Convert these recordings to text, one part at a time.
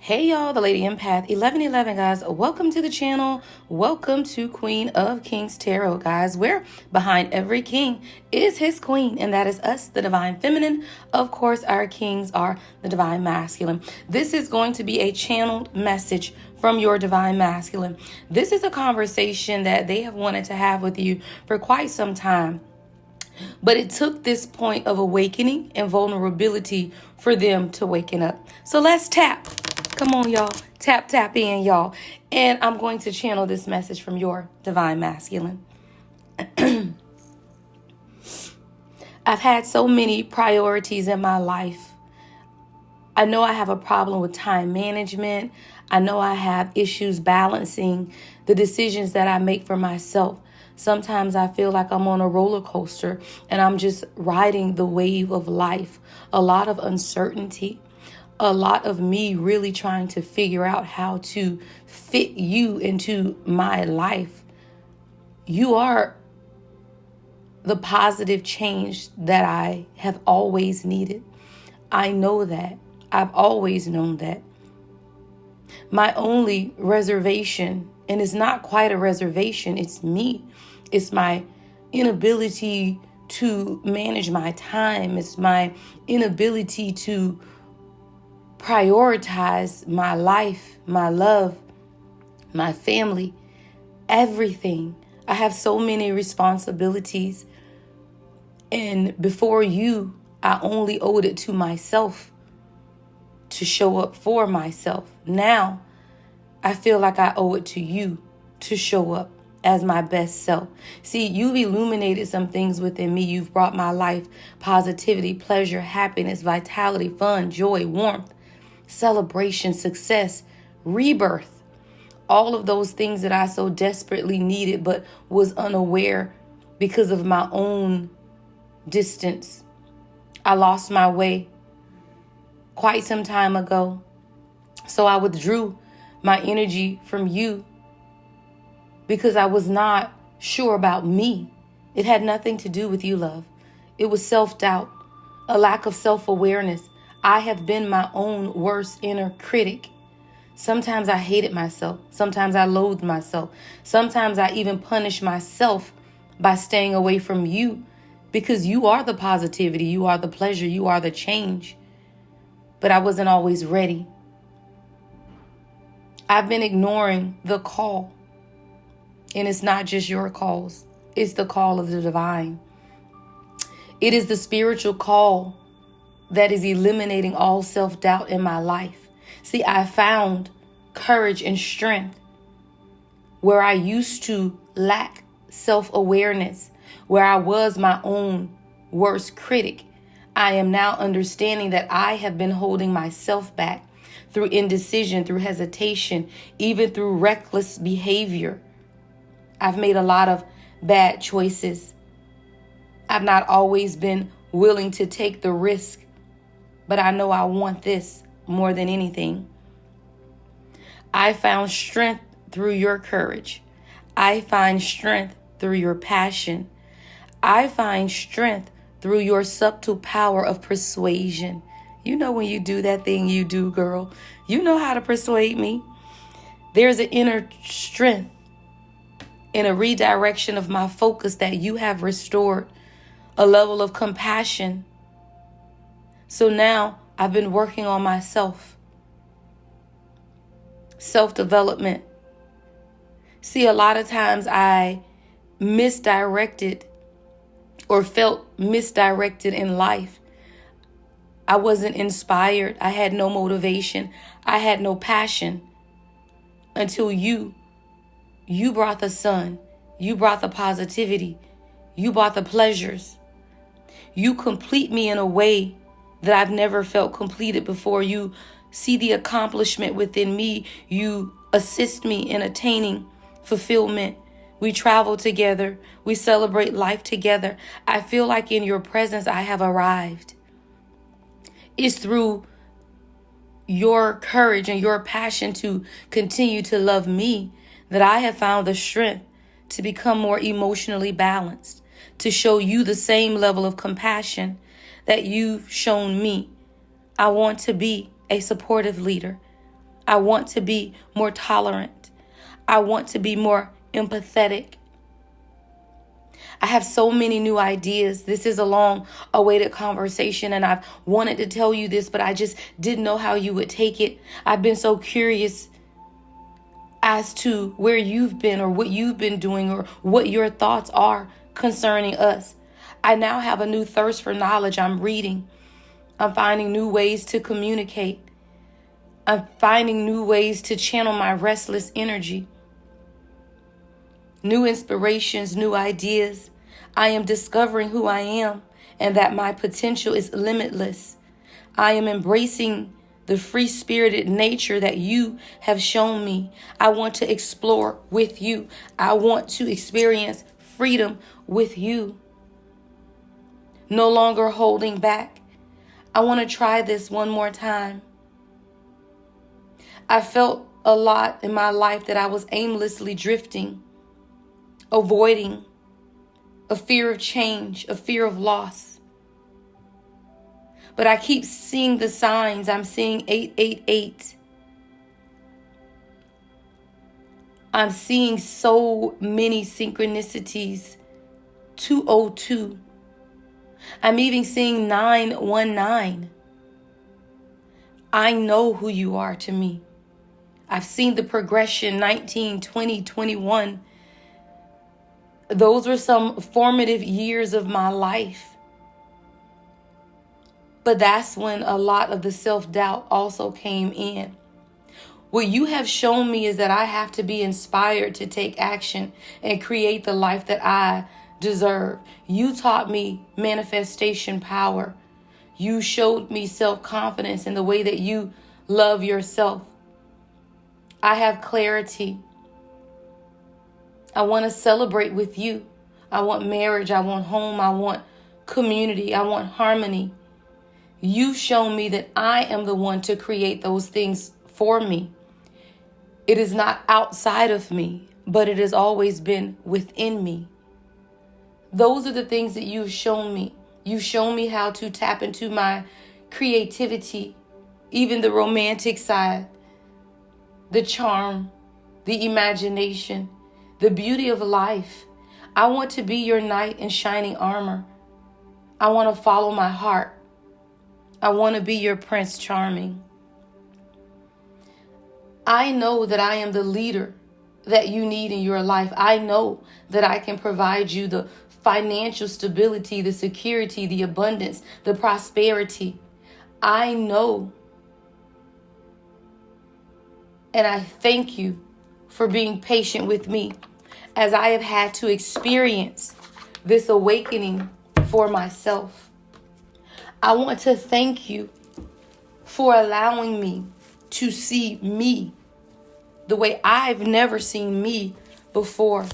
Hey y'all, the Lady Empath 1111, guys. Welcome to the channel. Welcome to Queen of Kings Tarot, guys, where behind every king is his queen, and that is us, the Divine Feminine. Of course, our kings are the Divine Masculine. This is going to be a channeled message from your Divine Masculine. This is a conversation that they have wanted to have with you for quite some time. But it took this point of awakening and vulnerability for them to waken up. So let's tap. Come on, y'all. Tap in, y'all. And I'm going to channel this message from your Divine Masculine. I've had so many priorities in my life. I know I have a problem with time management. I know I have issues balancing the decisions that I make for myself. Sometimes I feel like I'm on a roller coaster and I'm just riding the wave of life. A lot of uncertainty. A lot of me really trying to figure out how to fit you into my life. You are the positive change that I have always needed. I know that. I've always known that. My only reservation, and it's not quite a reservation, it's me. It's my inability to manage my time. It's my inability to prioritize my life, my love, my family, everything. I have so many responsibilities. And before you, I only owed it to myself to show up for myself. Now, I feel like I owe it to you to show up as my best self. See, you've illuminated some things within me. You've brought my life positivity, pleasure, happiness, vitality, fun, joy, warmth, celebration, success, rebirth. All of those things that I so desperately needed but was unaware because of my own distance. I lost my way quite some time ago. So I withdrew my energy from you because I was not sure about me. It had nothing to do with you, love. It was self-doubt, a lack of self-awareness. I have been my own worst inner critic. Sometimes I hated myself. Sometimes I loathed myself. Sometimes I even punished myself by staying away from you because you are the positivity, you are the pleasure, you are the change. But I wasn't always ready. I've been ignoring the call. And it's not just your calls. It's the call of the divine. It is the spiritual call that is eliminating all self-doubt in my life. See, I found courage and strength where I used to lack self-awareness, where I was my own worst critic. I am now understanding that I have been holding myself back through indecision, through hesitation, even through reckless behavior. I've made a lot of bad choices. I've not always been willing to take the risk, but I know I want this more than anything. I found strength through your courage. I find strength through your passion. I find strength through your subtle power of persuasion. You know when you do that thing you do, girl. You know how to persuade me. There's an inner strength in a redirection of my focus that you have restored, a level of compassion. So now I've been working on myself. Self-development. See, a lot of times I misdirected or felt misdirected in life. I wasn't inspired. I had no motivation. I had no passion until you brought the sun. You brought the positivity. You brought the pleasures. You complete me in a way that I've never felt completed before. You see the accomplishment within me. You assist me in attaining fulfillment. We travel together. We celebrate life together. I feel like in your presence I have arrived. It's through your courage and your passion to continue to love me that I have found the strength to become more emotionally balanced, to show you the same level of compassion that you've shown me. I want to be a supportive leader. I want to be more tolerant. I want to be more empathetic. I have so many new ideas. This is a long awaited conversation, and I've wanted to tell you this, but I just didn't know how you would take it. I've been so curious as to where you've been or what you've been doing or what your thoughts are concerning us. I now have a new thirst for knowledge. I'm reading. I'm finding new ways to communicate. I'm finding new ways to channel my restless energy. New inspirations, new ideas. I am discovering who I am and that my potential is limitless. I am embracing the free-spirited nature that you have shown me. I want to explore with you. I want to experience freedom with you. No longer holding back. I want to try this one more time. I felt a lot in my life that I was aimlessly drifting, avoiding, a fear of change, a fear of loss. But I keep seeing the signs. I'm seeing 888. I'm seeing so many synchronicities. 202. I'm even seeing 919. I know who you are to me. I've seen the progression 19, 20, 21. Those were some formative years of my life. But that's when a lot of the self-doubt also came in. What you have shown me is that I have to be inspired to take action and create the life that I deserve. You taught me manifestation power. You showed me self-confidence in the way that you love yourself. I have clarity. I want to celebrate with you. I want marriage. I want home. I want community. I want harmony. You've shown me that I am the one to create those things for me. It is not outside of me, but it has always been within me. Those are the things that you've shown me. You've shown me how to tap into my creativity, even the romantic side, the charm, the imagination, the beauty of life. I want to be your knight in shining armor. I want to follow my heart. I want to be your Prince Charming. I know that I am the leader that you need in your life. I know that I can provide you the financial stability, the security, the abundance, the prosperity. I know. And I thank you for being patient with me as I have had to experience this awakening for myself. I want to thank you for allowing me to see me the way I've never seen me before.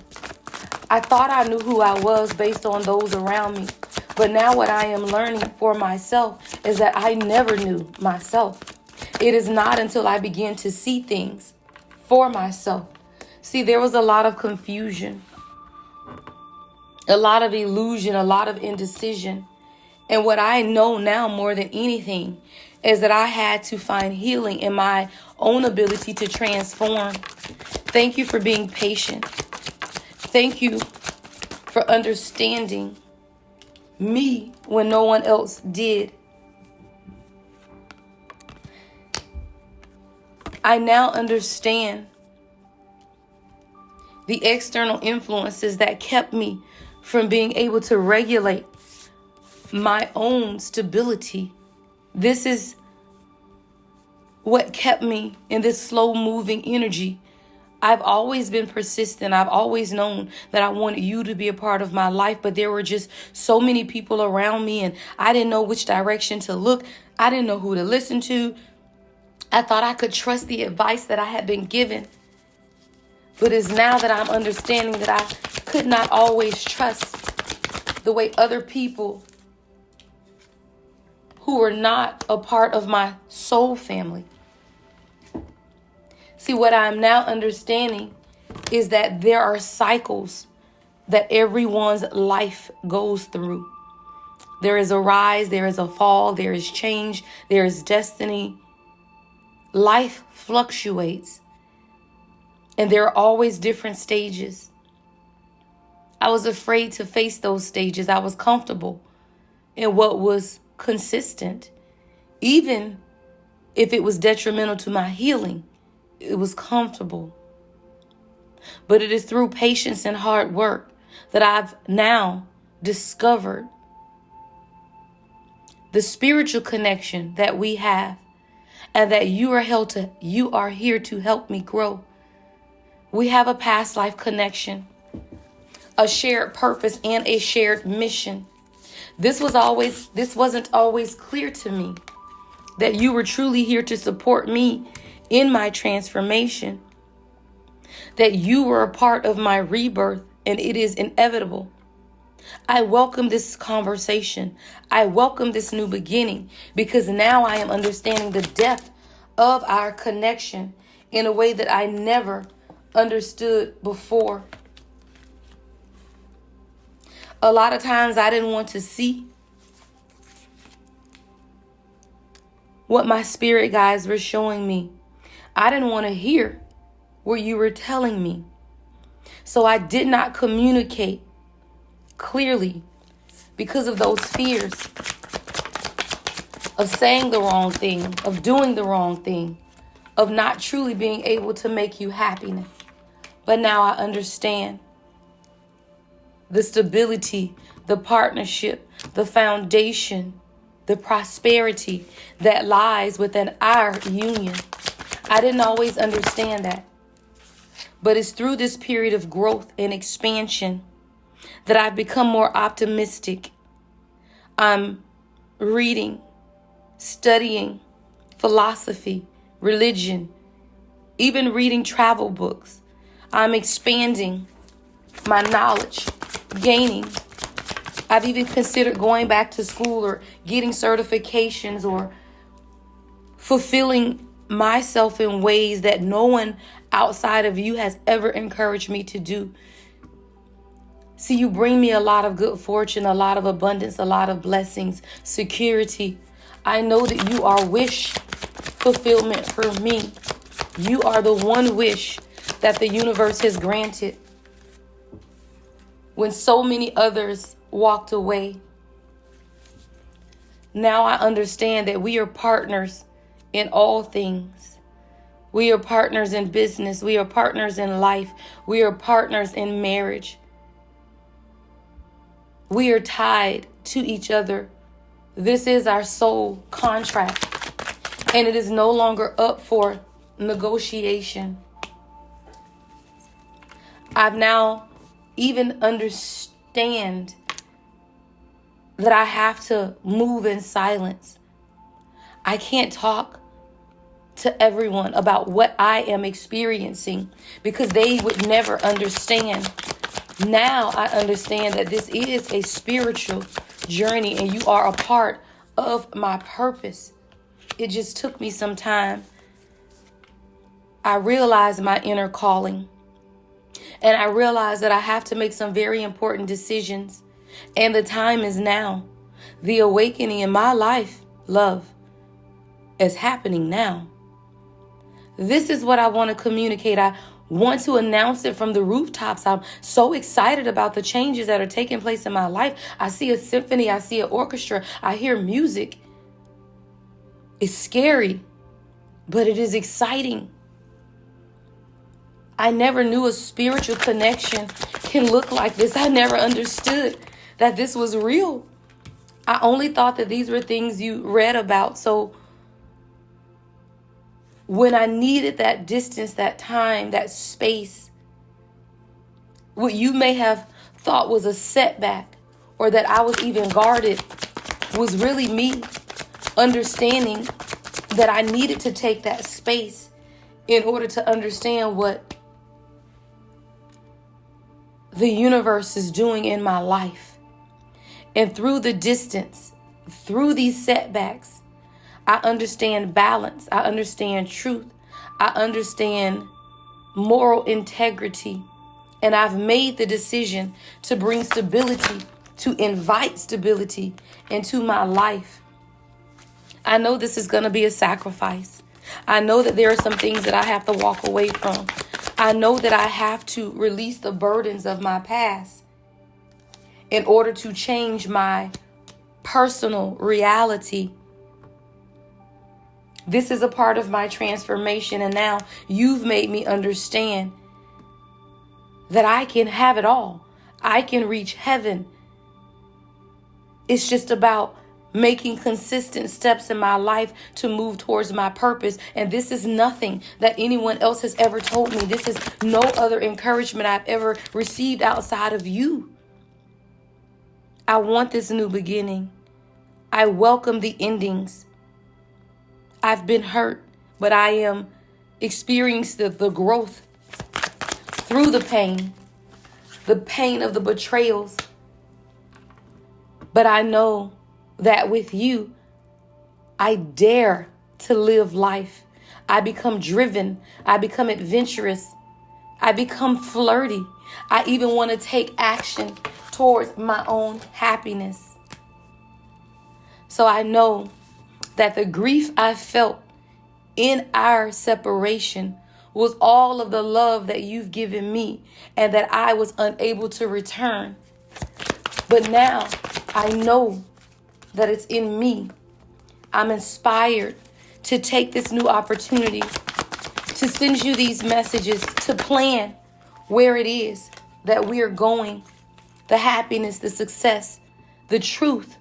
I thought I knew who I was based on those around me. But now what I am learning for myself is that I never knew myself. It is not until I begin to see things for myself. See, there was a lot of confusion, a lot of illusion, a lot of indecision. And what I know now more than anything is that I had to find healing in my own ability to transform. Thank you for being patient. Thank you for understanding me when no one else did. I now understand the external influences that kept me from being able to regulate my own stability. This is what kept me in this slow moving energy. I've always been persistent. I've always known that I wanted you to be a part of my life, but there were just so many people around me and I didn't know which direction to look. I didn't know who to listen to. I thought I could trust the advice that I had been given. But it's now that I'm understanding that I could not always trust the way other people who were not a part of my soul family. See, what I'm now understanding is that there are cycles that everyone's life goes through. There is a rise, there is a fall, there is change, there is destiny. Life fluctuates, and there are always different stages. I was afraid to face those stages. I was comfortable in what was consistent. Even if it was detrimental to my healing, it was comfortable. But it is through patience and hard work that I've now discovered the spiritual connection that we have, and that you are here to help me grow. We have a past life connection, a shared purpose, and a shared mission. This wasn't always clear to me, that you were truly here to support me in my transformation, that you were a part of my rebirth, and it is inevitable. I welcome this conversation. I welcome this new beginning, because now I am understanding the depth of our connection in a way that I never understood before. A lot of times I didn't want to see what my spirit guides were showing me. I didn't want to hear what you were telling me. So I did not communicate clearly because of those fears of saying the wrong thing, of doing the wrong thing, of not truly being able to make you happiness. But now I understand the stability, the partnership, the foundation, the prosperity that lies within our union. I didn't always understand that, but it's through this period of growth and expansion that I've become more optimistic. I'm reading, studying philosophy, religion, even reading travel books. I'm expanding my knowledge, gaining. I've even considered going back to school or getting certifications or fulfilling myself in ways that no one outside of you has ever encouraged me to do. See, you bring me a lot of good fortune, a lot of abundance, a lot of blessings, security. I know that you are wish fulfillment for me. You are the one wish that the universe has granted when so many others walked away. Now I understand that we are partners in all things. We are partners in business. We are partners in life. We are partners in marriage. We are tied to each other. This is our soul contract, and it is no longer up for negotiation. I've now even understand that I have to move in silence. I can't talk to everyone about what I am experiencing because they would never understand. Now I understand that this is a spiritual journey and you are a part of my purpose. It just took me some time. I realized my inner calling, and I realized that I have to make some very important decisions, and the time is now. The awakening in my life, love, is happening now. This is what I want to communicate. I want to announce it from the rooftops. I'm so excited about the changes that are taking place in my life. I see a symphony. I see an orchestra. I hear music. It's scary, but it is exciting. I never knew a spiritual connection can look like this. I never understood that this was real. I only thought that these were things you read about. So when I needed that distance, that time, that space, what you may have thought was a setback or that I was even guarded was really me understanding that I needed to take that space in order to understand what the universe is doing in my life. And through the distance, through these setbacks, I understand balance. I understand truth. I understand moral integrity. And I've made the decision to bring stability, to invite stability into my life. I know this is going to be a sacrifice. I know that there are some things that I have to walk away from. I know that I have to release the burdens of my past in order to change my personal reality. This is a part of my transformation, and now you've made me understand that I can have it all. I can reach heaven. It's just about making consistent steps in my life to move towards my purpose. And this is nothing that anyone else has ever told me. This is no other encouragement I've ever received outside of you. I want this new beginning. I welcome the endings. I've been hurt, but I am experiencing the growth through the pain of the betrayals. But I know that with you, I dare to live life. I become driven. I become adventurous. I become flirty. I even want to take action towards my own happiness. So I know that the grief I felt in our separation was all of the love that you've given me and that I was unable to return. But now I know that it's in me. I'm inspired to take this new opportunity to send you these messages, to plan where it is that we are going, the happiness, the success, the truth,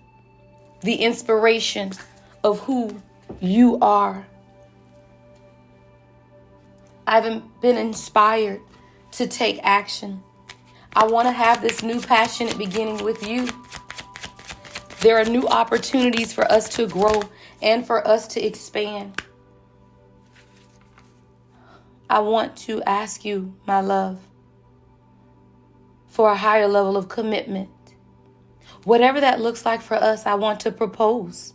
the inspiration of who you are. I've been inspired to take action. I want to have this new passionate beginning with you. There are new opportunities for us to grow and for us to expand. I want to ask you, my love, for a higher level of commitment. Whatever that looks like for us, I want to propose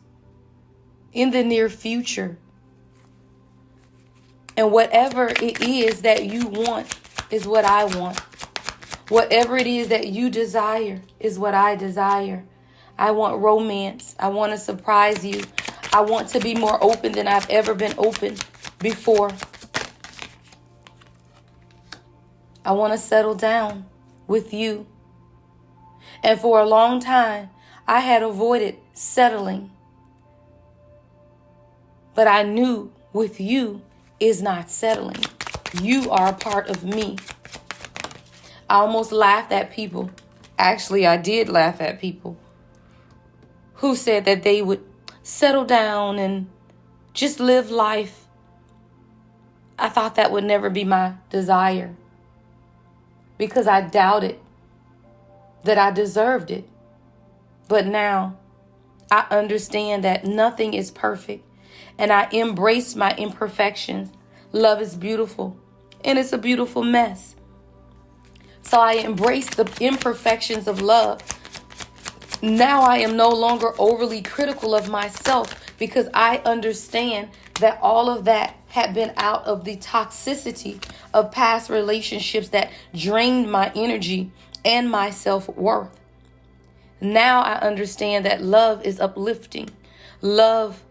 in the near future. And whatever it is that you want is what I want. Whatever it is that you desire is what I desire. I want romance. I want to surprise you. I want to be more open than I've ever been open before. I want to settle down with you. And for a long time, I had avoided settling. But I knew with you is not settling. You are a part of me. I almost laughed at people. Actually, I did laugh at people who said that they would settle down and just live life. I thought that would never be my desire because I doubted that I deserved it. But now I understand that nothing is perfect and I embrace my imperfections. Love is beautiful and it's a beautiful mess. So I embrace the imperfections of love. Now I am no longer overly critical of myself because I understand that all of that had been out of the toxicity of past relationships that drained my energy and my self-worth. Now I understand that love is uplifting. Love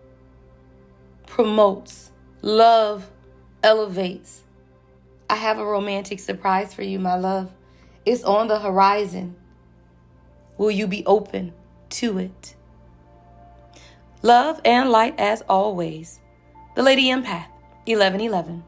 promotes. Love elevates. I have a romantic surprise for you, my love. It's on the horizon. Will you be open to it? Love and light as always. The Lady Empath, 1111.